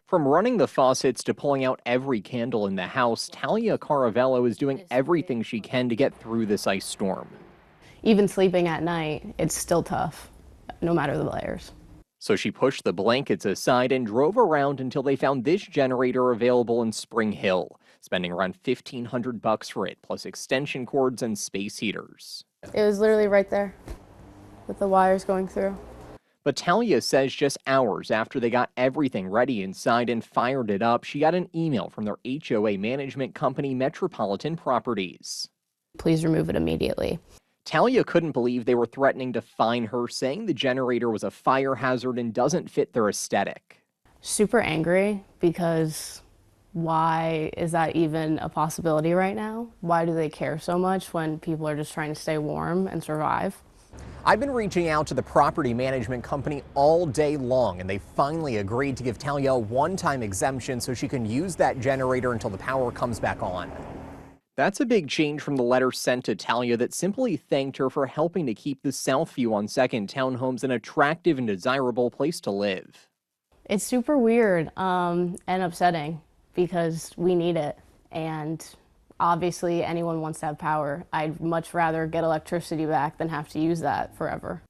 From running the faucets to pulling out every candle in the house, Talia Caravello is doing everything she can to get through this ice storm. Even sleeping at night, it's still tough, no matter the layers. So she pushed the blankets aside and drove around until they found this generator available in Spring Hill, spending around $1,500 for it, plus extension cords and space heaters. It was literally right there with the wires going through. But Talia says just hours after they got everything ready inside and fired it up, she got an email from their HOA management company, Metropolitan Properties. Please remove it immediately. Talia couldn't believe they were threatening to fine her, saying the generator was a fire hazard and doesn't fit their aesthetic. Super angry because why is that even a possibility right now? Why do they care so much when people are just trying to stay warm and survive? I've been reaching out to the property management company all day long, and they finally agreed to give Talia a one-time exemption so she can use that generator until the power comes back on. That's a big change from the letter sent to Talia that simply thanked her for helping to keep the Southview on Second Townhomes an attractive and desirable place to live. It's super weird and upsetting because we need it, and obviously anyone wants to have power. I'd much rather get electricity back than have to use that forever.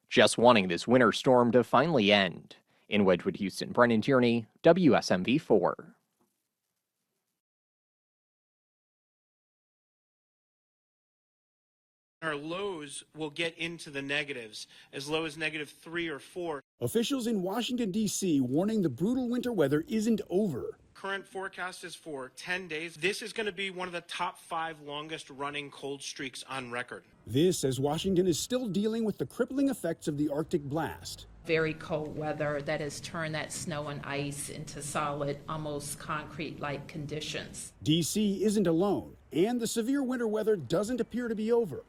Just wanting this winter storm to finally end. In Wedgwood, Houston, Brennan Tierney, WSMV4. Our lows will get into the negatives, as low as -3 or 4. Officials in Washington, D.C. warning the brutal winter weather isn't over. Current forecast is for 10 days. This is going to be one of the top 5 longest running cold streaks on record. This as Washington is still dealing with the crippling effects of the Arctic blast. Very cold weather that has turned that snow and ice into solid, almost concrete-like conditions. D.C. isn't alone, and the severe winter weather doesn't appear to be over.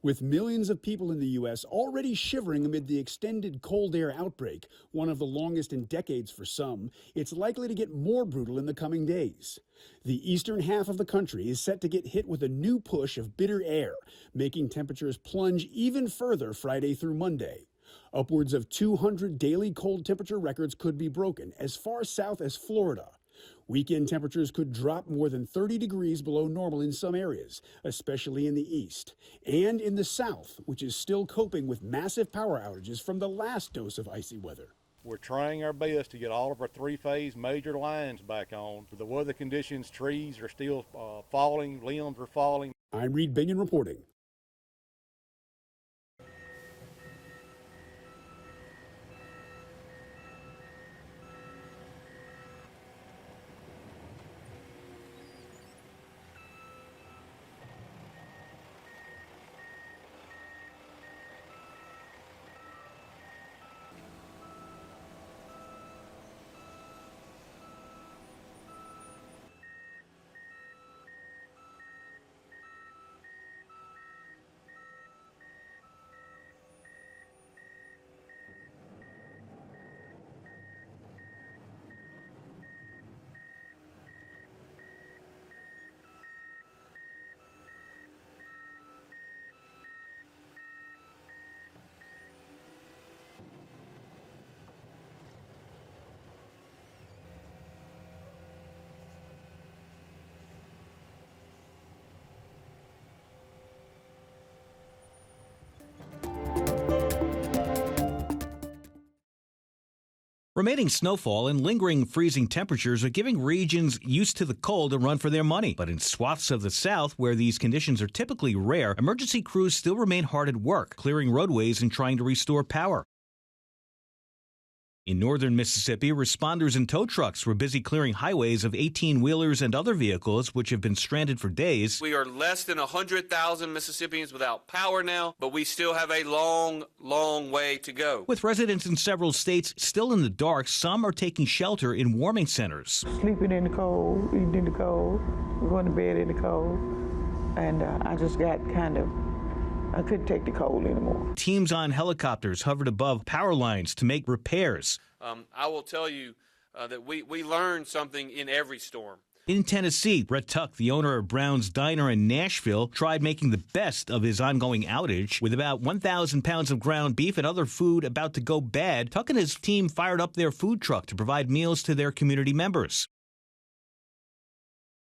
With millions of people in the U.S. already shivering amid the extended cold air outbreak, one of the longest in decades for some, it's likely to get more brutal in the coming days. The eastern half of the country is set to get hit with a new push of bitter air, making temperatures plunge even further Friday through Monday. Upwards of 200 daily cold temperature records could be broken as far south as Florida. Weekend temperatures could drop more than 30 degrees below normal in some areas, especially in the east, and in the south, which is still coping with massive power outages from the last dose of icy weather. We're trying our best to get all of our three-phase major lines back on. The weather conditions, trees are still falling, limbs are falling. I'm Reed Binion reporting. Remaining snowfall and lingering freezing temperatures are giving regions used to the cold a run for their money. But in swaths of the South, where these conditions are typically rare, emergency crews still remain hard at work, clearing roadways and trying to restore power. In northern Mississippi, responders and tow trucks were busy clearing highways of 18-wheelers and other vehicles which have been stranded for days. We are less than 100,000 Mississippians without power now, but we still have a long, long way to go. With residents in several states still in the dark, some are taking shelter in warming centers. Sleeping in the cold, eating in the cold, going to bed in the cold, and I just got I couldn't take the cold anymore. Teams on helicopters hovered above power lines to make repairs. I will tell you that we learn something in every storm. In Tennessee, Brett Tuck, the owner of Brown's Diner in Nashville, tried making the best of his ongoing outage. With about 1,000 pounds of ground beef and other food about to go bad, Tuck and his team fired up their food truck to provide meals to their community members.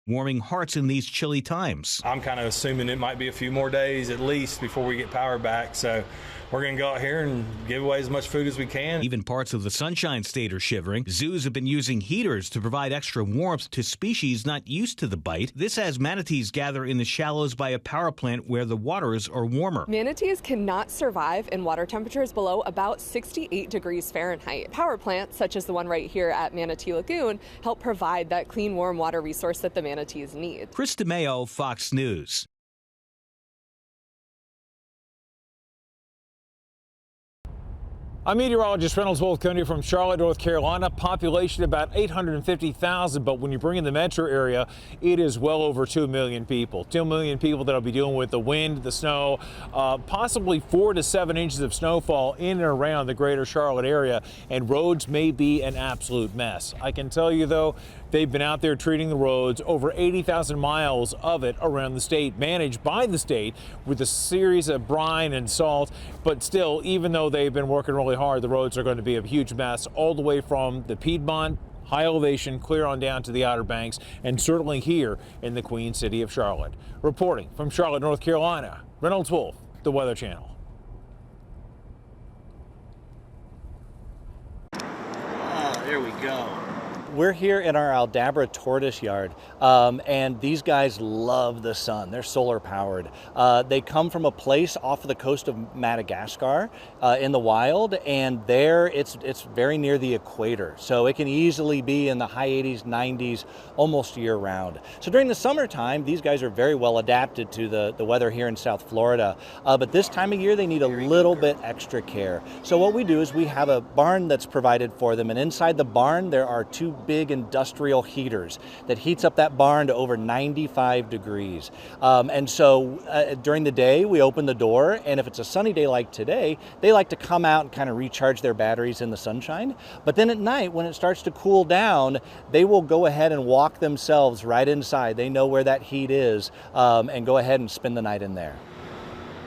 Warming hearts in these chilly times. I'm kind of assuming it might be a few more days at least before we get power back, so we're going to go out here and give away as much food as we can. Even parts of the Sunshine State are shivering. Zoos have been using heaters to provide extra warmth to species not used to the bite. This as manatees gather in the shallows by a power plant where the waters are warmer. Manatees cannot survive in water temperatures below about 68 degrees Fahrenheit. Power plants, such as the one right here at Manatee Lagoon, help provide that clean, warm water resource that the manatees need. Chris DeMeo, Fox News. I'm meteorologist Reynolds Wolf coming from Charlotte, North Carolina. Population about 850,000, but when you bring in the metro area, it is well over 2 million people. 2 million people that'll be dealing with the wind, the snow, possibly 4 to 7 inches of snowfall in and around the greater Charlotte area, and roads may be an absolute mess. I can tell you, though, they've been out there treating the roads, over 80,000 miles of it around the state, managed by the state with a series of brine and salt. But still, even though they've been working really hard, the roads are going to be a huge mess all the way from the Piedmont, high elevation, clear on down to the Outer Banks, and certainly here in the Queen City of Charlotte. Reporting from Charlotte, North Carolina, Reynolds Wolf, the Weather Channel. Oh, there we go. We're here in our Aldabra tortoise yard, and these guys love the sun. They're solar powered. They come from a place off of the coast of Madagascar in the wild, and there it's very near the equator. So it can easily be in the high 80s, 90s, almost year round. So during the summertime, these guys are very well adapted to the weather here in South Florida. But this time of year, they need a little bit extra care. So what we do is we have a barn that's provided for them, and inside the barn, there are 2 big industrial heaters that heats up that barn to over 95 degrees. And so during the day, we open the door, and if it's a sunny day like today, they like to come out and kind of recharge their batteries in the sunshine. But then at night, when it starts to cool down, they will go ahead and walk themselves right inside. They know where that heat is, and go ahead and spend the night in there.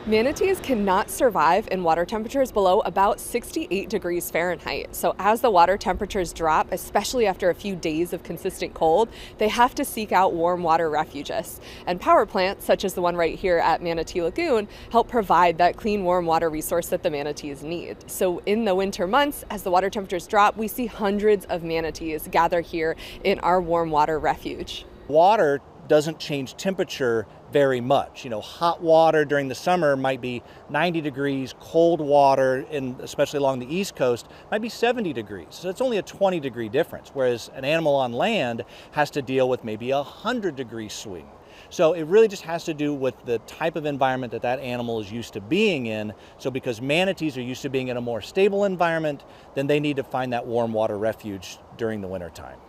Manatees cannot survive in water temperatures below about 68 degrees Fahrenheit. So as the water temperatures drop, especially after a few days of consistent cold, they have to seek out warm water refuges. And power plants, such as the one right here at Manatee Lagoon, help provide that clean, warm water resource that the manatees need. So in the winter months, as the water temperatures drop, we see hundreds of manatees gather here in our warm water refuge. Water doesn't change temperature very much. You know, hot water during the summer might be 90 degrees, cold water, especially along the East Coast, might be 70 degrees. So it's only a 20-degree difference, whereas an animal on land has to deal with maybe a 100-degree swing. So it really just has to do with the type of environment that animal is used to being in. So because manatees are used to being in a more stable environment, then they need to find that warm water refuge during the wintertime.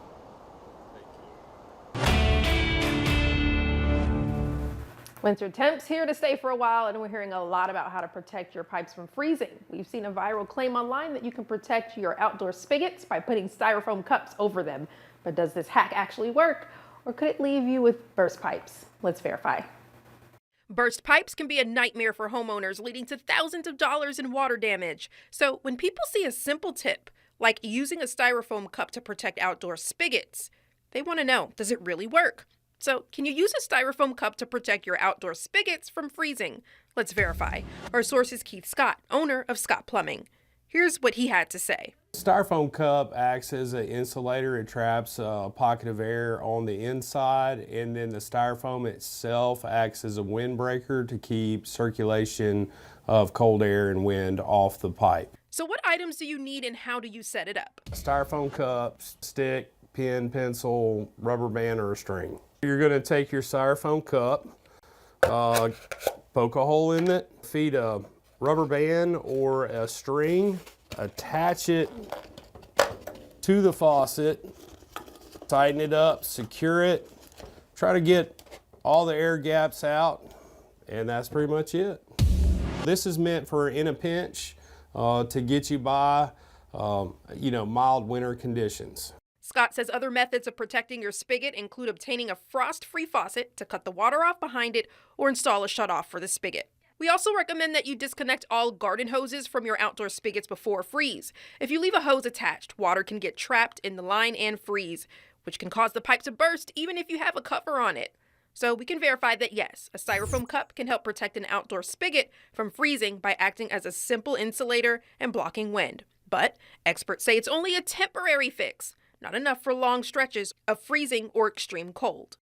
Winter temps here to stay for a while, and we're hearing a lot about how to protect your pipes from freezing. We've seen a viral claim online that you can protect your outdoor spigots by putting styrofoam cups over them. But does this hack actually work, or could it leave you with burst pipes? Let's verify. Burst pipes can be a nightmare for homeowners, leading to thousands of dollars in water damage. So when people see a simple tip, like using a styrofoam cup to protect outdoor spigots, they want to know, does it really work? So, can you use a styrofoam cup to protect your outdoor spigots from freezing? Let's verify. Our source is Keith Scott, owner of Scott Plumbing. Here's what he had to say. Styrofoam cup acts as an insulator. It traps a pocket of air on the inside, and then the styrofoam itself acts as a windbreaker to keep circulation of cold air and wind off the pipe. So what items do you need and how do you set it up? Styrofoam cup, stick, pen, pencil, rubber band, or a string. You're going to take your styrofoam cup, poke a hole in it, feed a rubber band or a string, attach it to the faucet, tighten it up, secure it, try to get all the air gaps out, and that's pretty much it. This is meant for in a pinch to get you by, mild winter conditions. Scott says other methods of protecting your spigot include obtaining a frost-free faucet to cut the water off behind it or install a shutoff for the spigot. We also recommend that you disconnect all garden hoses from your outdoor spigots before freeze. If you leave a hose attached, water can get trapped in the line and freeze, which can cause the pipe to burst even if you have a cover on it. So we can verify that yes, a styrofoam cup can help protect an outdoor spigot from freezing by acting as a simple insulator and blocking wind. But experts say it's only a temporary fix, not enough for long stretches of freezing or extreme cold.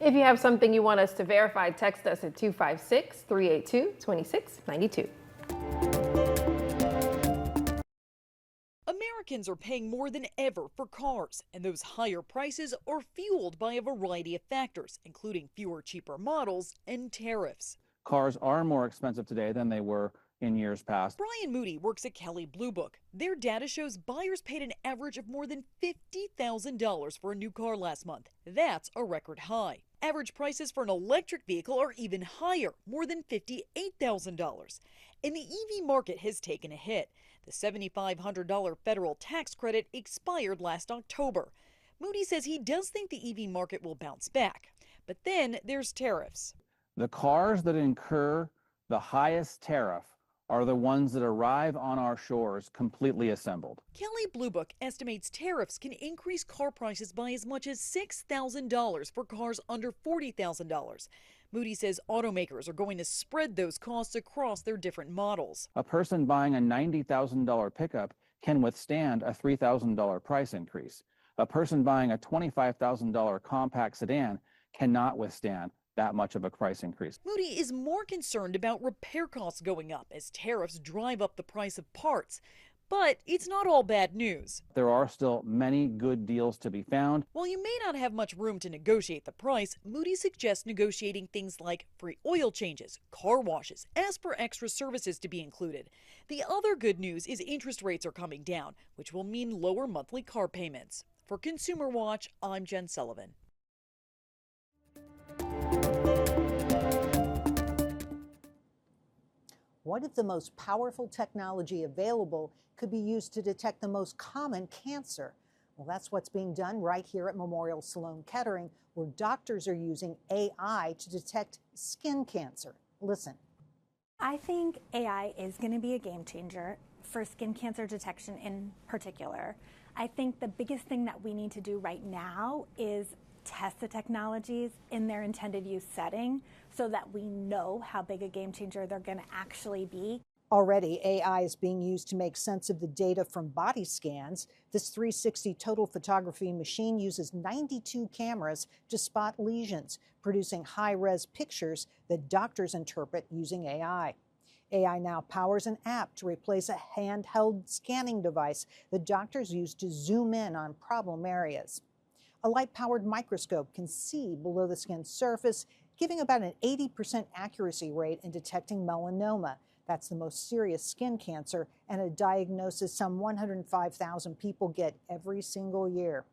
If you have something you want us to verify, text us at 256-382-2692. Americans are paying more than ever for cars, and those higher prices are fueled by a variety of factors, including fewer cheaper models and tariffs. Cars are more expensive today than they were in years past. Brian Moody works at Kelley Blue Book. Their data shows buyers paid an average of more than $50,000 for a new car last month. That's a record high. Average prices for an electric vehicle are even higher, more than $58,000. And the EV market has taken a hit. The $7,500 federal tax credit expired last October. Moody says he does think the EV market will bounce back. But then there's tariffs. The cars that incur the highest tariff are the ones that arrive on our shores completely assembled. Kelley Blue Book estimates tariffs can increase car prices by as much as $6,000 for cars under $40,000. Moody says automakers are going to spread those costs across their different models. A person buying a $90,000 pickup can withstand a $3,000 price increase. A person buying a $25,000 compact sedan cannot withstand that much of a price increase. Moody is more concerned about repair costs going up as tariffs drive up the price of parts. But it's not all bad news. There are still many good deals to be found. While you may not have much room to negotiate the price, Moody suggests negotiating things like free oil changes, car washes, ask for extra services to be included. The other good news is interest rates are coming down, which will mean lower monthly car payments. For Consumer Watch, I'm Jen Sullivan. What if the most powerful technology available could be used to detect the most common cancer? Well, that's what's being done right here at Memorial Sloan Kettering, where doctors are using AI to detect skin cancer. Listen. I think AI is going to be a game changer for skin cancer detection in particular. I think the biggest thing that we need to do right now is test the technologies in their intended use setting so that we know how big a game changer they're going to actually be. Already, AI is being used to make sense of the data from body scans. This 360 total photography machine uses 92 cameras to spot lesions, producing high-res pictures that doctors interpret using AI. AI now powers an app to replace a handheld scanning device that doctors use to zoom in on problem areas. A light-powered microscope can see below the skin's surface, giving about an 80% accuracy rate in detecting melanoma. That's the most serious skin cancer and a diagnosis some 105,000 people get every single year.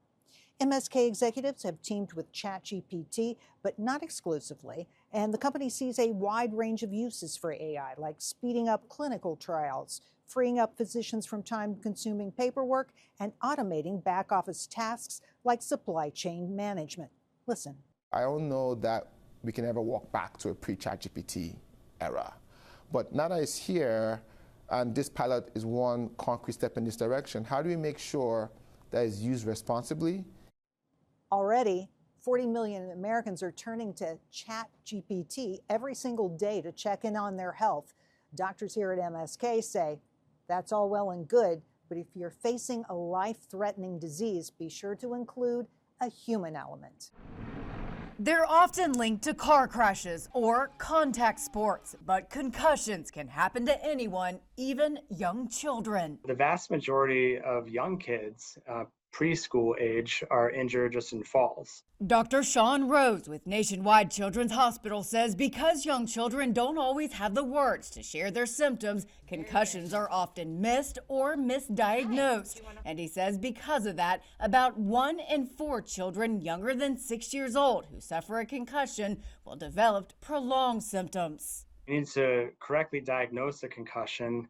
MSK executives have teamed with ChatGPT, but not exclusively, and the company sees a wide range of uses for AI, like speeding up clinical trials, freeing up physicians from time-consuming paperwork, and automating back-office tasks like supply chain management. Listen. I don't know that we can ever walk back to a pre-ChatGPT era. But now that it's here, and this pilot is one concrete step in this direction, how do we make sure that it's used responsibly? Already, 40 million Americans are turning to ChatGPT every single day to check in on their health. Doctors here at MSK say that's all well and good, but if you're facing a life-threatening disease, be sure to include a human element. They're often linked to car crashes or contact sports, but concussions can happen to anyone, even young children. The vast majority of young kids, preschool age, are injured just in falls. Dr. Sean Rose with Nationwide Children's Hospital says because young children don't always have the words to share their symptoms, concussions are often missed or misdiagnosed. And he says because of that, about 1 in 4 children younger than 6 years old who suffer a concussion will develop prolonged symptoms. We need to correctly diagnose a concussion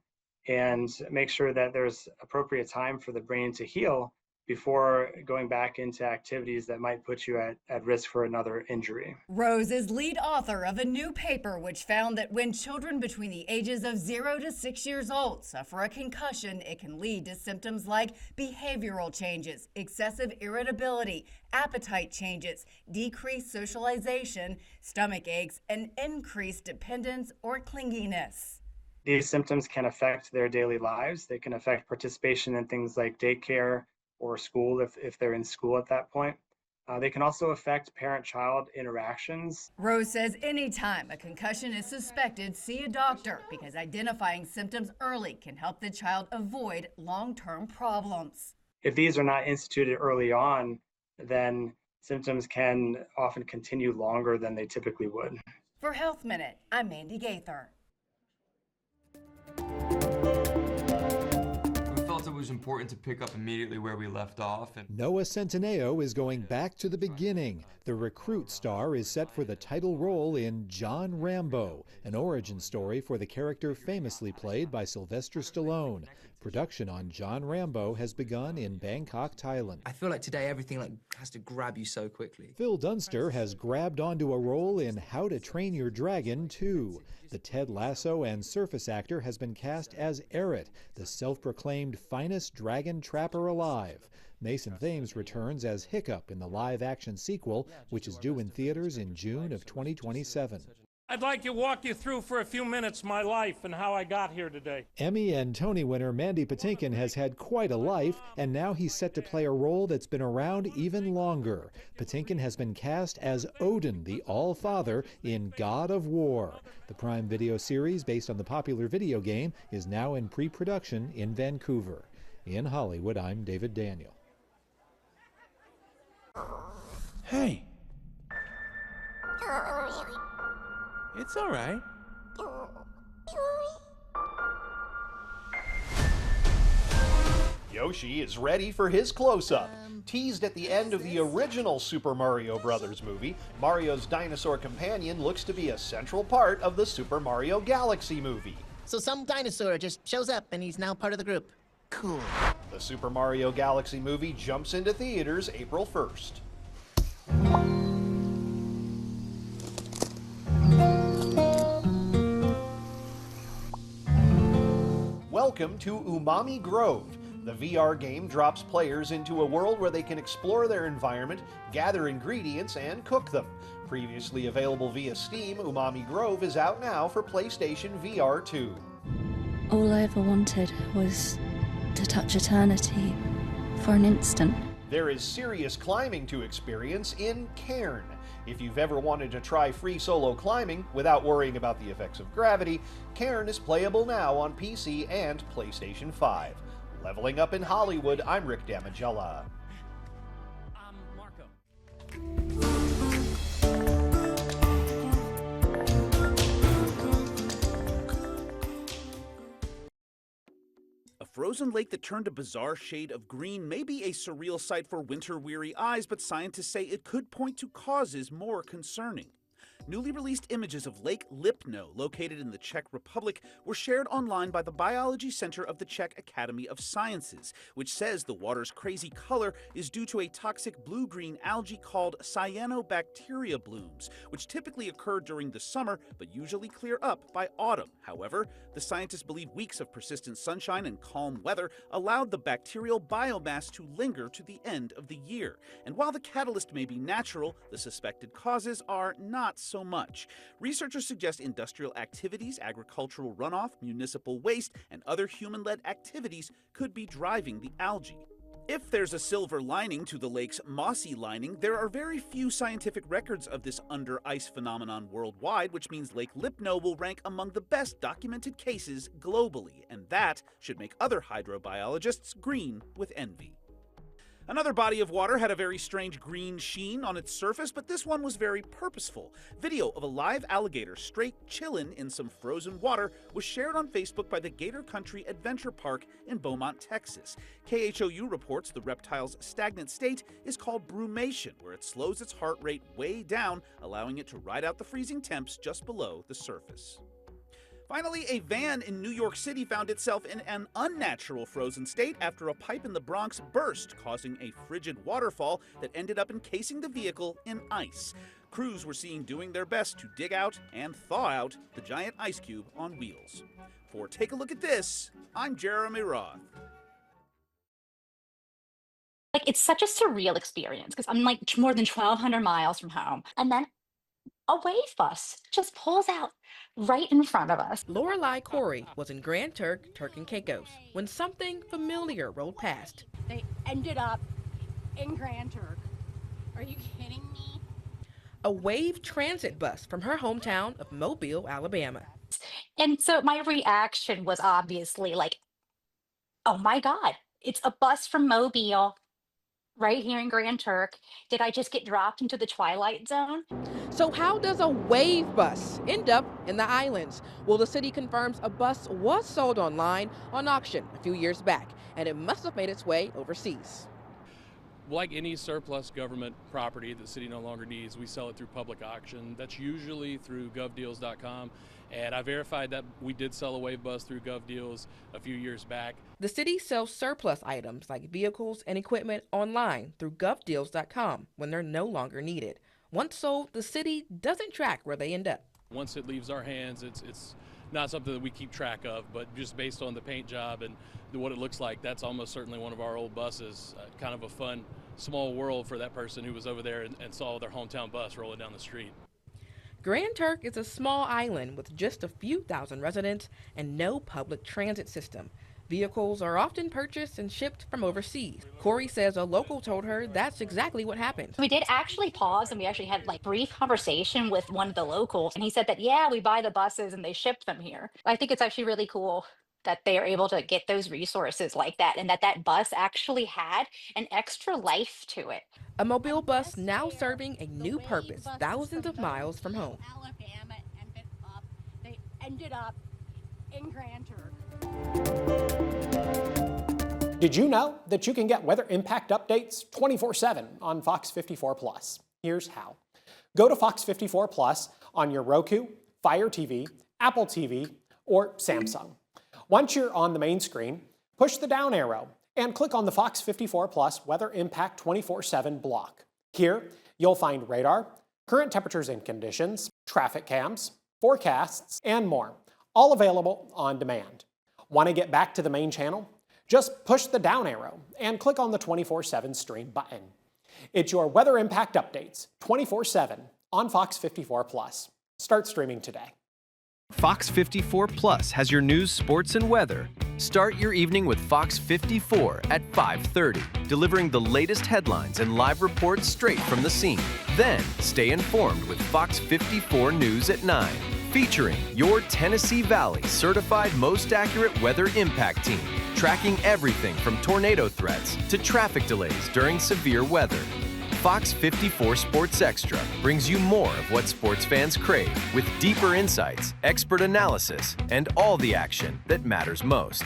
and make sure that there's appropriate time for the brain to heal before going back into activities that might put you at risk for another injury. Rose is lead author of a new paper which found that when children between the ages of 0 to 6 years old suffer a concussion, it can lead to symptoms like behavioral changes, excessive irritability, appetite changes, decreased socialization, stomach aches, and increased dependence or clinginess. These symptoms can affect their daily lives. They can affect participation in things like daycare or school if they're in school at that point. They can also affect parent-child interactions. Rose says anytime a concussion is suspected, see a doctor because identifying symptoms early can help the child avoid long-term problems. If these are not instituted early on, then symptoms can often continue longer than they typically would. For Health Minute, I'm Mandy Gaither. It was important to pick up immediately where we left off. Noah Centineo is going back to the beginning. The Recruit star is set for the title role in John Rambo, an origin story for the character famously played by Sylvester Stallone. Production on John Rambo has begun in Bangkok, Thailand. I feel like today everything has to grab you so quickly. Phil Dunster has grabbed onto a role in How to Train Your Dragon 2. The Ted Lasso and Surface actor has been cast as Eret, the self-proclaimed finest dragon trapper alive. Mason Thames returns as Hiccup in the live-action sequel, which is due in theaters in June of 2027. I'd like to walk you through for a few minutes my life and how I got here today. Emmy and Tony winner Mandy Patinkin has had quite a life, and now he's set to play a role that's been around even longer. Patinkin has been cast as Odin, the All-Father, in God of War. The Prime Video series, based on the popular video game, is now in pre-production in Vancouver. In Hollywood, I'm David Daniel. Hey. It's all right. Yoshi is ready for his close-up. Teased at the end of the original Super Mario Bros. Movie, Mario's dinosaur companion looks to be a central part of the Super Mario Galaxy movie. So some dinosaur just shows up and he's now part of the group. Cool. The Super Mario Galaxy movie jumps into theaters April 1st. Welcome to Umami Grove. The VR game drops players into a world where they can explore their environment, gather ingredients, and cook them. Previously available via Steam, Umami Grove is out now for PlayStation VR 2. All I ever wanted was to touch eternity for an instant. There is serious climbing to experience in Cairn. If you've ever wanted to try free solo climbing without worrying about the effects of gravity, Cairn is playable now on PC and PlayStation 5. Leveling up in Hollywood, I'm Rick Damigella. A frozen lake that turned a bizarre shade of green may be a surreal sight for winter-weary eyes, but scientists say it could point to causes more concerning. Newly released images of Lake Lipno, located in the Czech Republic, were shared online by the Biology Center of the Czech Academy of Sciences, which says the water's crazy color is due to a toxic blue-green algae called cyanobacteria blooms, which typically occur during the summer but usually clear up by autumn. However, the scientists believe weeks of persistent sunshine and calm weather allowed the bacterial biomass to linger to the end of the year. And while the catalyst may be natural, the suspected causes are not so much. Researchers suggest industrial activities, agricultural runoff, municipal waste, and other human-led activities could be driving the algae. If there's a silver lining to the lake's mossy lining, there are very few scientific records of this under-ice phenomenon worldwide, which means Lake Lipno will rank among the best documented cases globally, and that should make other hydrobiologists green with envy. Another body of water had a very strange green sheen on its surface, but this one was very purposeful. Video of a live alligator straight chillin' in some frozen water was shared on Facebook by the Gator Country Adventure Park in Beaumont, Texas. KHOU reports the reptile's stagnant state is called brumation, where it slows its heart rate way down, allowing it to ride out the freezing temps just below the surface. Finally, a van in New York City found itself in an unnatural frozen state after a pipe in the Bronx burst, causing a frigid waterfall that ended up encasing the vehicle in ice. Crews were seen doing their best to dig out and thaw out the giant ice cube on wheels. For Take a Look at This, I'm Jeremy Roth. Like, it's such a surreal experience because I'm like more than 1,200 miles from home. And then a wave bus just pulls out right in front of us. Lorelei Corey was in Grand Turk, Turk and Caicos, when something familiar rolled past. They ended up in Grand Turk. Are you kidding me? A Wave transit bus from her hometown of Mobile, Alabama. And so my reaction was obviously like, oh my God, it's a bus from Mobile right here in Grand Turk. Did I just get dropped into the Twilight Zone? So how does a Wave bus end up in the islands? Well, the city confirms a bus was sold online on auction a few years back, and it must have made its way overseas. Like any surplus government property that the city no longer needs, we sell it through public auction. That's usually through govdeals.com. And I verified that we did sell a Wave bus through GovDeals a few years back. The city sells surplus items like vehicles and equipment online through govdeals.com when they're no longer needed. Once sold, the city doesn't track where they end up. Once it leaves our hands, it's not something that we keep track of, but just based on the paint job and what it looks like, that's almost certainly one of our old buses. Kind of a fun, small world for that person who was over there and saw their hometown bus rolling down the street. Grand Turk is a small island with just a few thousand residents and no public transit system. Vehicles are often purchased and shipped from overseas. Corey says a local told her that's exactly what happened. We did actually pause and we actually had like brief conversation with one of the locals, and he said that, yeah, we buy the buses and they ship them here. I think it's actually really cool that they are able to get those resources like that, and that bus actually had an extra life to it. A Mobile bus now serving a new purpose thousands of miles from home. Alabama ended up, they ended up in Grand Turk. Did you know that you can get weather impact updates 24/7 on Fox 54 Plus? Here's how. Go to Fox 54 Plus on your Roku, Fire TV, Apple TV, or Samsung. Once you're on the main screen, push the down arrow and click on the Fox 54 Plus Weather Impact 24/7 block. Here, you'll find radar, current temperatures and conditions, traffic cams, forecasts, and more, all available on demand. Want to get back to the main channel? Just push the down arrow and click on the 24/7 stream button. It's your weather impact updates 24/7 on Fox 54 Plus. Start streaming today. Fox 54 Plus has your news, sports, and weather. Start your evening with Fox 54 at 5:30, delivering the latest headlines and live reports straight from the scene. Then, stay informed with Fox 54 News at 9, featuring your Tennessee Valley certified most accurate weather impact team, tracking everything from tornado threats to traffic delays during severe weather. Fox 54 Sports Extra brings you more of what sports fans crave, with deeper insights, expert analysis, and all the action that matters most.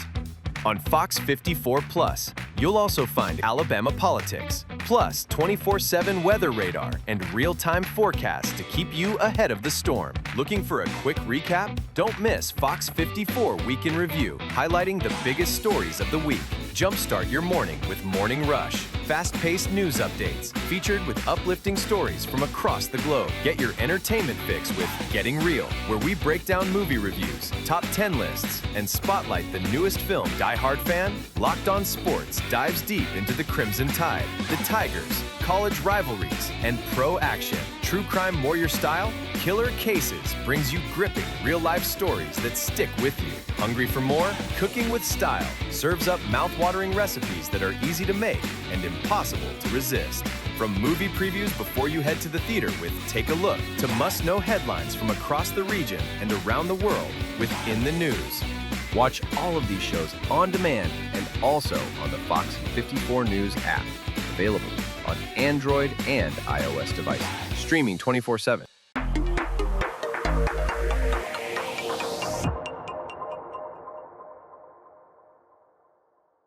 On Fox 54 Plus, you'll also find Alabama politics, plus 24/7 weather radar and real-time forecasts to keep you ahead of the storm. Looking for a quick recap? Don't miss Fox 54 Week in Review, highlighting the biggest stories of the week. Jumpstart your morning with Morning Rush. Fast-paced news updates featured with uplifting stories from across the globe. Get your entertainment fix with Getting Real, where we break down movie reviews, top 10 lists, and spotlight the newest film. Die Hard fan? Locked On Sports dives deep into the Crimson Tide, the Tigers, college rivalries, and pro action. True crime more your style? Killer Cases brings you gripping real-life stories that stick with you. Hungry for more? Cooking with Style serves up mouth-watering recipes that are easy to make and impossible to resist. From movie previews before you head to the theater with Take a Look to must-know headlines from across the region and around the world with In the News. Watch all of these shows on demand and also on the Fox 54 News app, available on Android and iOS devices, streaming 24/7.